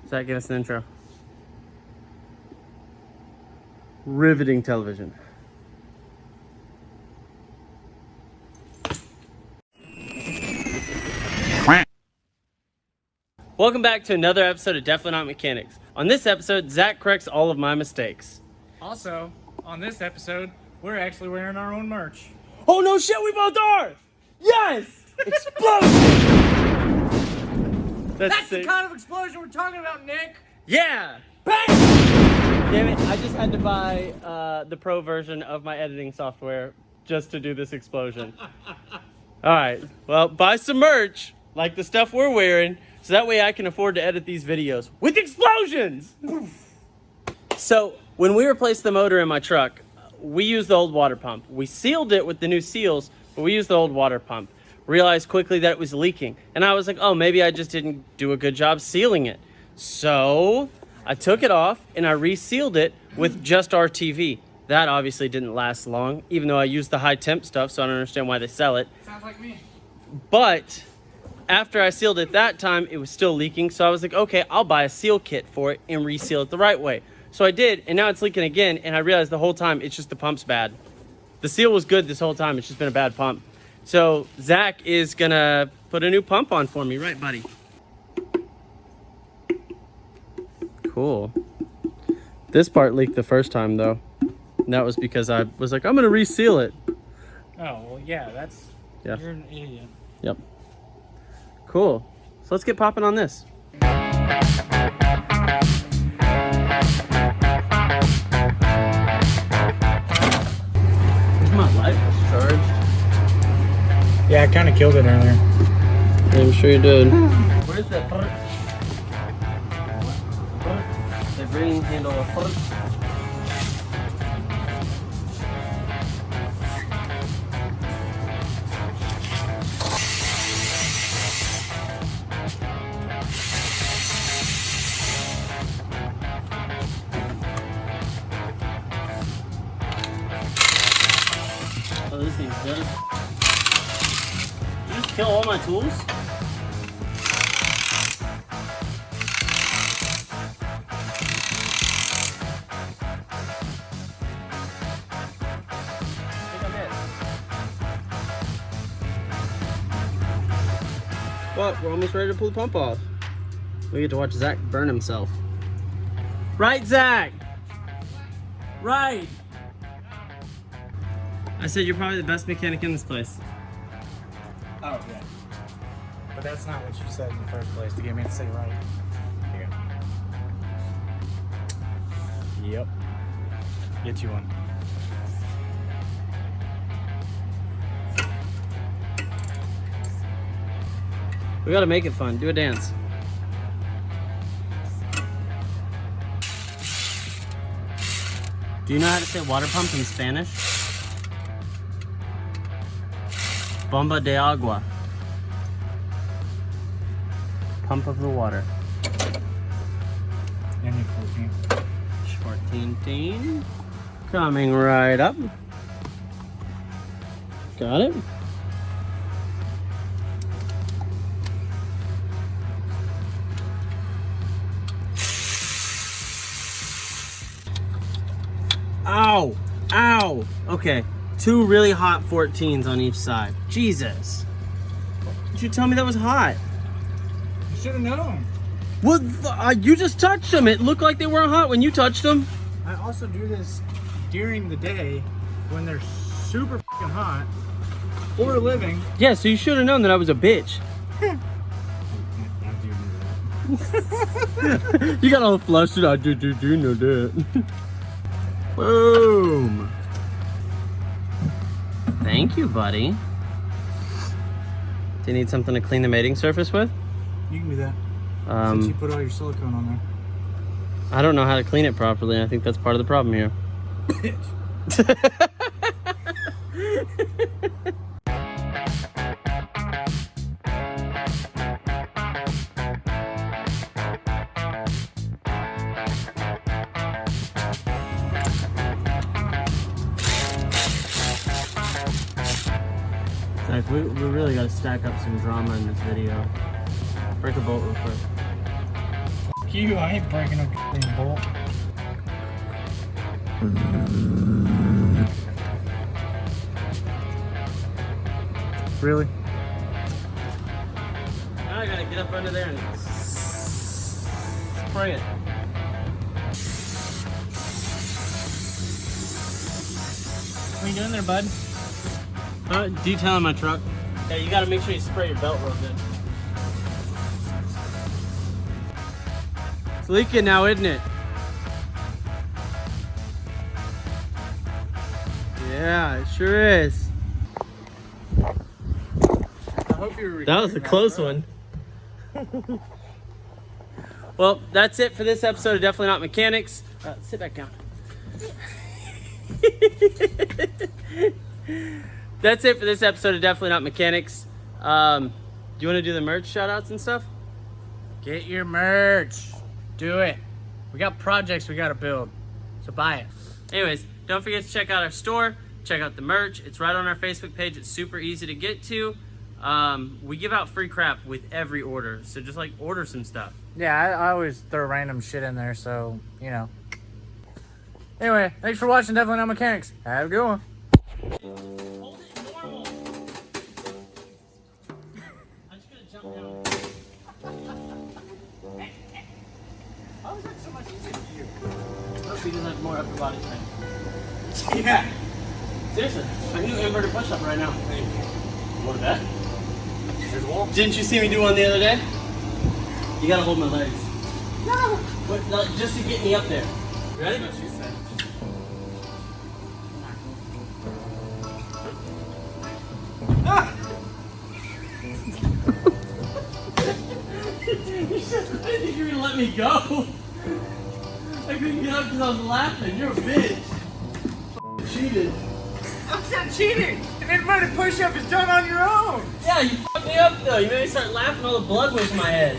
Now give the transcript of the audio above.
Zach, give us an intro. Riveting television. Welcome back to another episode of Definitely Not Mechanics. On this episode, Zach corrects all of my mistakes. Also, on this episode, we're actually wearing our own merch. Oh no shit, we both are! Yes! Explosion! That's the kind of explosion we're talking about, Nick! Yeah! Bang! Damn it, I just had to buy the pro version of my editing software just to do this explosion. Alright, well, buy some merch, like the stuff we're wearing, so that way I can afford to edit these videos with explosions! So, when we replaced the motor in my truck, we used the old water pump. We sealed it with the new seals, but we used the old water pump. Realized quickly that it was leaking. And I was like, oh, maybe I just didn't do a good job sealing it. So, I took it off and I resealed it with just RTV. That obviously didn't last long, even though I used the high temp stuff, so I don't understand why they sell it. Sounds like me. But after I sealed it that time, it was still leaking. So I was like, okay, I'll buy a seal kit for it and reseal it the right way. So I did, and now it's leaking again, and I realized the whole time it's just the pump's bad. The seal was good this whole time, it's just been a bad pump. So Zach is gonna put a new pump on for me, right, buddy? Cool. This part leaked the first time, though. And that was because I was like, I'm gonna reseal it. Oh, well, yeah, that's... Yeah. You're an idiot. Yep. Cool. So let's get popping on this. My light was charged. Yeah, I kind of killed it earlier. I'm sure you did. Where's that part? The green handle of part. Oh, this thing's good. Did you just kill all my tools? Well, we're almost ready to pull the pump off. We get to watch Zach burn himself. Right, Zach? Right! I said you're probably the best mechanic in this place. Oh, yeah. But that's not what you said in the first place to get me to say right. Here you go. Yep. Get you one. We gotta make it fun. Do a dance. Do you know how to say water pump in Spanish? Bomba de agua. Pump of the water. And you 14. 14. Coming right up. Got it. Ow! Ow! Okay, 2 really hot 14s on each side. Jesus. Did you tell me that was hot? You should have known. Well, you just touched them. It looked like they weren't hot when you touched them. I also do this during the day when they're super f***ing hot for a living. Yeah, so you should have known that I was a bitch. I do that. You got all flustered. I do know that. Boom. Thank you, buddy. Do you need something to clean the mating surface with? You can do that. Since you put all your silicone on there. I don't know how to clean it properly. I think that's part of the problem here. Zach, we really got to stack up some drama in this video. Break a bolt real quick. F you, I ain't breaking a goddamn bolt. Really? Now I gotta get up under there and spray it. What are you doing there, bud? Detailing my truck. Yeah, you gotta make sure you spray your belt real good. It's leaking now, isn't it? Yeah, it sure is. I hope you're That was a close one. Well, that's it for this episode of Definitely Not Mechanics. Sit back down. That's it for this episode of Definitely Not Mechanics. Do you want to do the merch shout outs and stuff? Get your merch. Do it. We got projects we gotta build. So buy it. Anyways, don't forget to check out our store. Check out the merch. It's right on our Facebook page. It's super easy to get to. We give out free crap with every order. So just like order some stuff. Yeah, I always throw random shit in there, so, you know. Anyway, thanks for watching Definitely Not Mechanics. Have a good one. Hold it normal. I'm just gonna jump down. How is that so much easier for you? Because I have more upper body strength. Yeah. Seriously, I can do inverted push-up right now. Hey, you want to bet? There's a wall. Didn't you see me do one the other day? You gotta hold my legs. No! What, no, just to get me up there. Ready? That's what she said. Ah! You said, I didn't think you were gonna let me go. I couldn't get up because I was laughing. You're a bitch. Cheated. That's not cheating. An inverted push-up is done on your own. Yeah, you fucked me up though. You made me start laughing. All the blood went to my head.